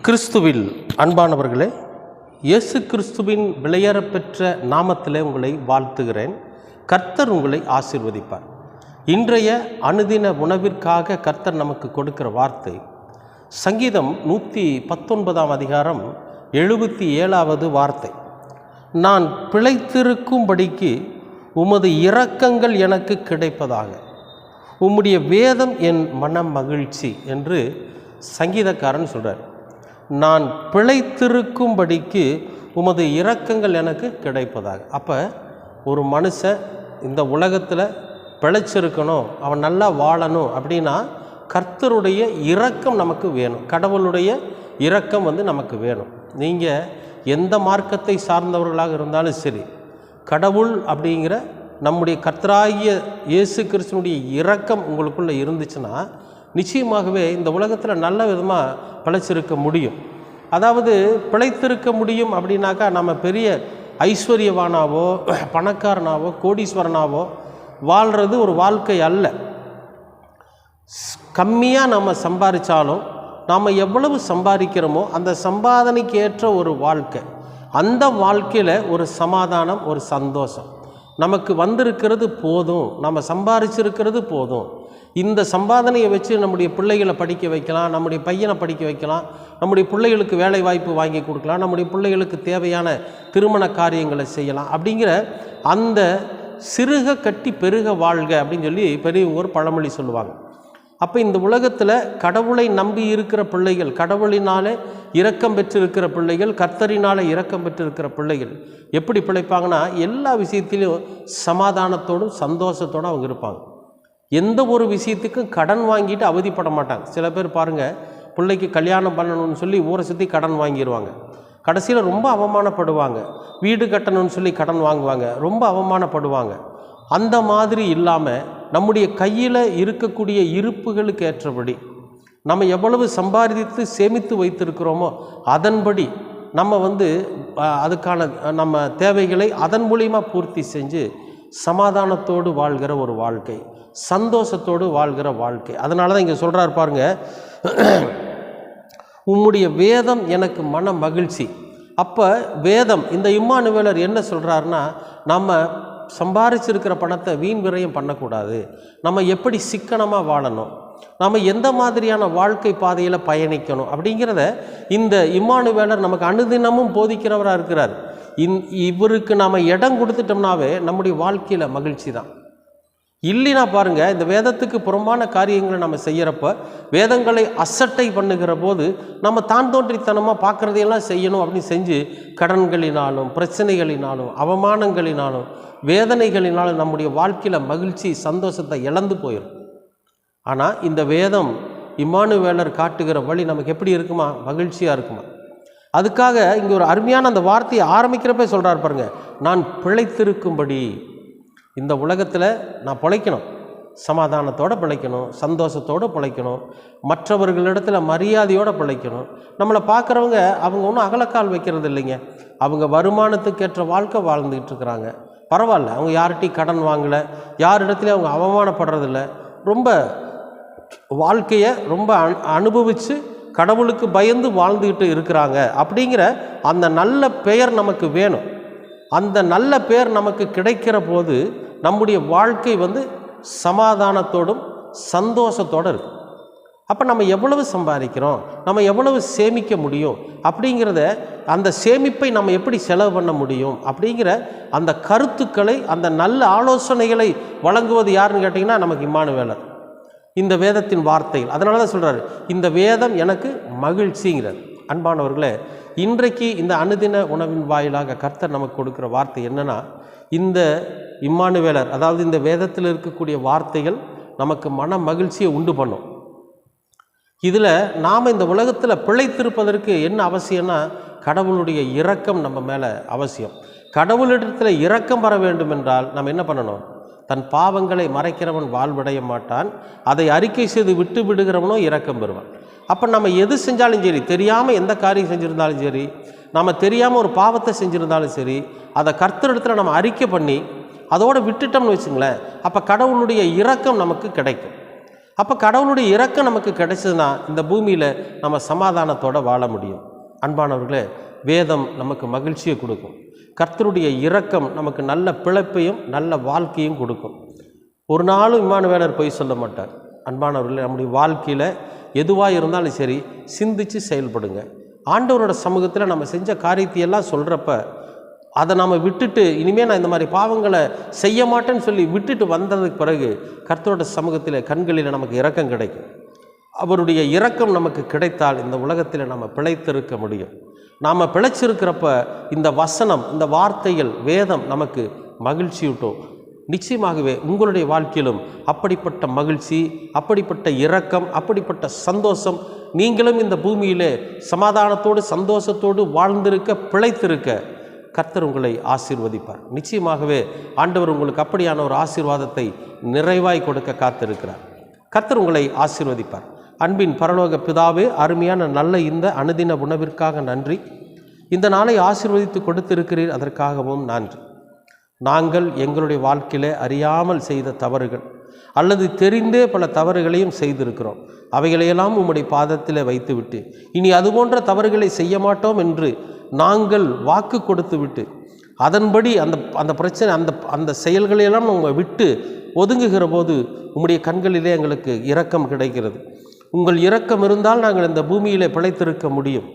கிறிஸ்துவில் அன்பானவர்களே, இயேசு கிறிஸ்துவின் விலையேறப்பெற்ற நாமத்திலே உங்களை வாழ்த்துகிறேன். கர்த்தர் உங்களை ஆசீர்வதிப்பார். இன்றைய அனுதின உணவிற்காக கர்த்தர் நமக்கு கொடுக்கிற வார்த்தை சங்கீதம் 119 அதிகாரம் 77வது வார்த்தை. நான் பிழைத்திருக்கும்படிக்கு உமது இரக்கங்கள் எனக்கு கிடைப்பதாக, உம்முடைய வேதம் என் மன மகிழ்ச்சி என்று சங்கீதக்காரன் சொல்கிறார். நான் பிழைத்திருக்கும்படிக்கு உமது இரக்கங்கள் எனக்கு கிடைப்பதாக. அப்போ ஒரு மனுஷன் இந்த உலகத்தில் பிழைச்சிருக்கணும், அவன் நல்லா வாழணும் அப்படின்னா கர்த்தருடைய இரக்கம் நமக்கு வேணும். கடவுளுடைய இரக்கம் நமக்கு வேணும். நீங்கள் எந்த மார்க்கத்தை சார்ந்தவர்களாக இருந்தாலும் சரி, கடவுள் அப்படிங்கிற நம்முடைய கர்த்தராகிய இயேசு கிறிஸ்துனுடைய இரக்கம் உங்களுக்குள்ளே இருந்துச்சுன்னா நிச்சயமாகவே இந்த உலகத்தில் நல்ல விதமாக பிழைச்சிருக்க முடியும். அதாவது பிழைத்திருக்க முடியும் அப்படின்னாக்கா நம்ம பெரிய ஐஸ்வர்யவானாவோ பணக்காரனாவோ கோடீஸ்வரனாவோ வாழ்கிறது ஒரு வாழ்க்கை அல்ல. கம்மியாக நம்ம சம்பாதிச்சாலும் நாம் எவ்வளவு சம்பாதிக்கிறோமோ அந்த சம்பாதனைக்கு ஏற்ற ஒரு வாழ்க்கை, அந்த வாழ்க்கையில் ஒரு சமாதானம், ஒரு சந்தோஷம் நமக்கு வந்திருக்கிறது போதும், நம்ம சம்பாதிச்சிருக்கிறது போதும். இந்த சம்பாதனையை வச்சு நம்முடைய பிள்ளைகளை படிக்க வைக்கலாம், நம்முடைய பையனை படிக்க வைக்கலாம், நம்முடைய பிள்ளைகளுக்கு வேலை வாய்ப்பு வாங்கி கொடுக்கலாம், நம்முடைய பிள்ளைகளுக்கு தேவையான திருமண காரியங்களை செய்யலாம். அப்படிங்கிற அந்த சிறுக கட்டி பெருக வாழ்க அப்படின்னு சொல்லி பெரியவங்க ஒரு பழமொழி சொல்லுவாங்க. அப்போ இந்த உலகத்தில் கடவுளை நம்பி இருக்கிற பிள்ளைகள், கடவுளினாலே இரக்கம் பெற்றிருக்கிற பிள்ளைகள், கர்த்தரினாலே இரக்கம் பெற்றிருக்கிற பிள்ளைகள் எப்படி பிழைப்பாங்கன்னா எல்லா விஷயத்திலையும் சமாதானத்தோடும் சந்தோஷத்தோடும் அவங்க இருப்பாங்க. எந்த ஒரு விஷயத்துக்கும் கடன் வாங்கிட்டு அவதிப்பட மாட்டாங்க. சில பேர் பாருங்கள், பிள்ளைக்கு கல்யாணம் பண்ணணும்னு சொல்லி ஊரை சுற்றி கடன் வாங்கிடுவாங்க, கடைசியில் ரொம்ப அவமானப்படுவாங்க. வீடு கட்டணும்னு சொல்லி கடன் வாங்குவாங்க, ரொம்ப அவமானப்படுவாங்க. அந்த மாதிரி இல்லாமல் நம்முடைய கையில் இருக்கக்கூடிய இருப்புகளுக்கு ஏற்றபடி நம்ம எவ்வளவு சம்பாதித்து சேமித்து வைத்திருக்கிறோமோ அதன்படி நம்ம அதுக்கான நம்ம தேவைகளை அதன் மூலியமாக பூர்த்தி செஞ்சு சமாதானத்தோடு வாழ்கிற ஒரு வாழ்க்கை, சந்தோஷத்தோடு வாழ்கிற வாழ்க்கை. அதனால தான் இங்கே சொல்கிறார் பாருங்க, உம்முடைய வேதம் எனக்கு மன மகிழ்ச்சி. அப்போ வேதம், இந்த இம்மானுவேலர் என்ன சொல்கிறாருன்னா, நம்ம சம்பாதிச்சிருக்கிற பணத்தை வீண் விரயம் பண்ணக்கூடாது, நம்ம எப்படி சிக்கனமாக வாழணும், நம்ம எந்த மாதிரியான வாழ்க்கை பாதையில் பயணிக்கணும் அப்படிங்கிறத இந்த இம்மானுவேலர் நமக்கு அனுதினமும் போதிக்கிறவராக இருக்கிறார். இவருக்கு நாம் இடம் கொடுத்துட்டோம்னாவே நம்முடைய வாழ்க்கையில் மகிழ்ச்சி தான். இல்லைனா பாருங்கள், இந்த வேதத்துக்கு புறம்பான காரியங்களை நம்ம செய்கிறப்ப, வேதங்களை அசட்டை பண்ணுகிற போது நம்ம தான் தோன்றித்தனமாக பார்க்குறதையெல்லாம் செய்யணும் அப்படின்னு செஞ்சு கடன்களினாலும் பிரச்சனைகளினாலும் அவமானங்களினாலும் வேதனைகளினாலும் நம்முடைய வாழ்க்கையில் மகிழ்ச்சி சந்தோஷத்தை இழந்து போயிடும். ஆனால் இந்த வேதம் இம்மானுவேலர் காட்டுகிற வழி நமக்கு எப்படி இருக்குமா? மகிழ்ச்சியாக இருக்குமா? அதுக்காக இங்கே ஒரு அருமையான அந்த வார்த்தையை ஆரம்பிக்கிறப்ப சொல்கிறார் பாருங்க, நான் பிழைத்திருக்கும்படி இந்த உலகத்தில் நான் பிழைக்கணும், சமாதானத்தோடு பிழைக்கணும், சந்தோஷத்தோடு பிழைக்கணும், மற்றவர்களிடத்தில் மரியாதையோடு பிழைக்கணும். நம்மளை பார்க்குறவங்க அவங்க ஒன்றும் அகலக்கால் வைக்கிறது இல்லைங்க, அவங்க வருமானத்துக்கேற்ற வாழ்க்கை வாழ்ந்துக்கிட்டு இருக்கிறாங்க. பரவாயில்ல, அவங்க யார்கிட்டையும் கடன் வாங்கலை, யாரிடத்துலையும் அவங்க அவமானப்படுறதில்ல, ரொம்ப வாழ்க்கையை ரொம்ப அனுபவித்து கடவுளுக்கு பயந்து வாழ்ந்துக்கிட்டு இருக்கிறாங்க. அப்படிங்கிற அந்த நல்ல பெயர் நமக்கு வேணும். அந்த நல்ல பெயர் நமக்கு கிடைக்கிற போது நம்முடைய வாழ்க்கை சமாதானத்தோடும் சந்தோஷத்தோடு இருக்கும். அப்போ நம்ம எவ்வளவு சம்பாதிக்கிறோம், நம்ம எவ்வளவு சேமிக்க முடியும் அப்படிங்கிறத, அந்த சேமிப்பை நம்ம எப்படி செலவு பண்ண முடியும் அப்படிங்கிற அந்த கருத்துக்களை, அந்த நல்ல ஆலோசனைகளை வழங்குவது யாருன்னு கேட்டிங்கன்னா நமக்கு இம்மானுவேலர், இந்த வேதத்தின் வார்த்தைகள். அதனால தான் சொல்கிறார், இந்த வேதம் எனக்கு மகிழ்ச்சிங்கிறார். அன்பானவர்களே, இன்றைக்கு இந்த அனுதின உணவின் வாயிலாக கர்த்தர் நமக்கு கொடுக்குற வார்த்தை என்னென்னா, இந்த இம்மானுவேலர், அதாவது இந்த வேதத்தில் இருக்கக்கூடிய வார்த்தைகள் நமக்கு மன மகிழ்ச்சியை உண்டு பண்ணும். இதில் நாம் இந்த உலகத்தில் பிழைத்திருப்பதற்கு என்ன அவசியம்னா, கடவுளுடைய இரக்கம் நம்ம மேலே அவசியம். கடவுளிடத்தில் இரக்கம் வர வேண்டும் என்றால் நம்ம என்ன பண்ணணும்? தன் பாவங்களை மறைக்கிறவன் வாழ்வடைய மாட்டான், அதை அறிக்கை செய்து விட்டு விடுகிறவனோ இரக்கம் பெறுவான். அப்போ நம்ம எது செஞ்சாலும் சரி, தெரியாமல் எந்த காரியம் செஞ்சுருந்தாலும் சரி, நம்ம தெரியாமல் ஒரு பாவத்தை செஞ்சுருந்தாலும் சரி, அதை கர்த்தரிடத்தில் நம்ம அறிக்கை பண்ணி அதோடு விட்டுட்டோம்னு வச்சுங்களேன், அப்போ கடவுளுடைய இரக்கம் நமக்கு கிடைக்கும். அப்போ கடவுளுடைய இரக்கம் நமக்கு கிடைச்சதுன்னா இந்த பூமியில் நம்ம சமாதானத்தோடு வாழ முடியும். அன்பானவர்களே, வேதம் நமக்கு மகிழ்ச்சியை கொடுக்கும். கர்த்தருடைய இரக்கம் நமக்கு நல்ல பிழைப்பையும் நல்ல வாழ்க்கையும் கொடுக்கும். ஒரு நாளும் இம்மானுவேலர் பொய் சொல்ல மாட்டார். அன்பானவர்களே, நம்முடைய வாழ்க்கையில் எதுவாக இருந்தாலும் சரி சிந்தித்து செயல்படுங்க. ஆண்டவரோட சமூகத்தில் நம்ம செஞ்ச காரியத்தையெல்லாம் சொல்கிறப்ப அதை நம்ம விட்டுட்டு இனிமேல் நான் இந்த மாதிரி பாவங்களை செய்ய மாட்டேன்னு சொல்லி விட்டுட்டு வந்ததுக்கு பிறகு கர்த்தரோட சமூகத்தில் கண்களில் நமக்கு இரக்கம் கிடைக்கும். அவருடைய இரக்கம் நமக்கு கிடைத்தால் இந்த உலகத்தில் நம்ம பிழைத்திருக்க முடியும். நாம் பிழைச்சிருக்கிறப்ப இந்த வசனம், இந்த வார்த்தைகள், வேதம் நமக்கு மகிழ்ச்சியூட்டும். நிச்சயமாகவே உங்களுடைய வாழ்க்கையிலும் அப்படிப்பட்ட மகிழ்ச்சி, அப்படிப்பட்ட இரக்கம், அப்படிப்பட்ட சந்தோஷம், நீங்களும் இந்த பூமியிலே சமாதானத்தோடு சந்தோஷத்தோடு வாழ்ந்திருக்க, பிழைத்திருக்க கர்த்தர் உங்களை ஆசீர்வதிப்பார். நிச்சயமாகவே ஆண்டவர் உங்களுக்கு அப்படியான ஒரு ஆசீர்வாதத்தை நிறைவாய் கொடுக்க காத்திருக்கிறார். கர்த்தர் உங்களை ஆசீர்வதிப்பார். அன்பின் பரலோக பிதாவே, அருமையான நல்ல இந்த அனுதின உணவிற்காக நன்றி. இந்த நாளை ஆசீர்வதித்து கொடுத்திருக்கிறீர், அதற்காகவும் நன்றி. நாங்கள் எங்களுடைய வாழ்க்கையில் அறியாமல் செய்த தவறுகள் அல்லது தெரிந்தே பல தவறுகளையும் செய்திருக்கிறோம். அவைகளையெல்லாம் உம்முடைய பாதத்தில் வைத்துவிட்டு இனி அதுபோன்ற தவறுகளை செய்ய மாட்டோம் என்று நாங்கள் வாக்கு கொடுத்து விட்டு அதன்படி அந்த பிரச்சனை அந்த செயல்களையெல்லாம் நம்ம விட்டு ஒதுங்குகிற போது உம்முடைய கண்களிலே எங்களுக்கு இரக்கம் கிடைக்கிறது. உங்கள் இரக்கம் இருந்தால் நாங்கள் இந்த பூமியிலே பிழைத்திருக்க முடியும்.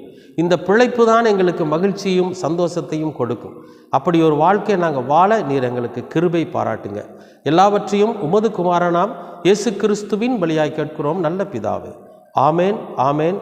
இந்த பிழைப்பு தான் எங்களுக்கு மகிழ்ச்சியும் சந்தோஷத்தையும் கொடுக்கும். அப்படி ஒரு வாழ்க்கையை நாங்கள் வாழ நீர் எங்களுக்கு கிருபை பாராட்டுங்க. எல்லாவற்றையும் உமது குமாரனாம் இயேசு கிறிஸ்துவின் வழியாய் கேட்கிறோம் நல்ல பிதாவே. ஆமேன், ஆமேன்.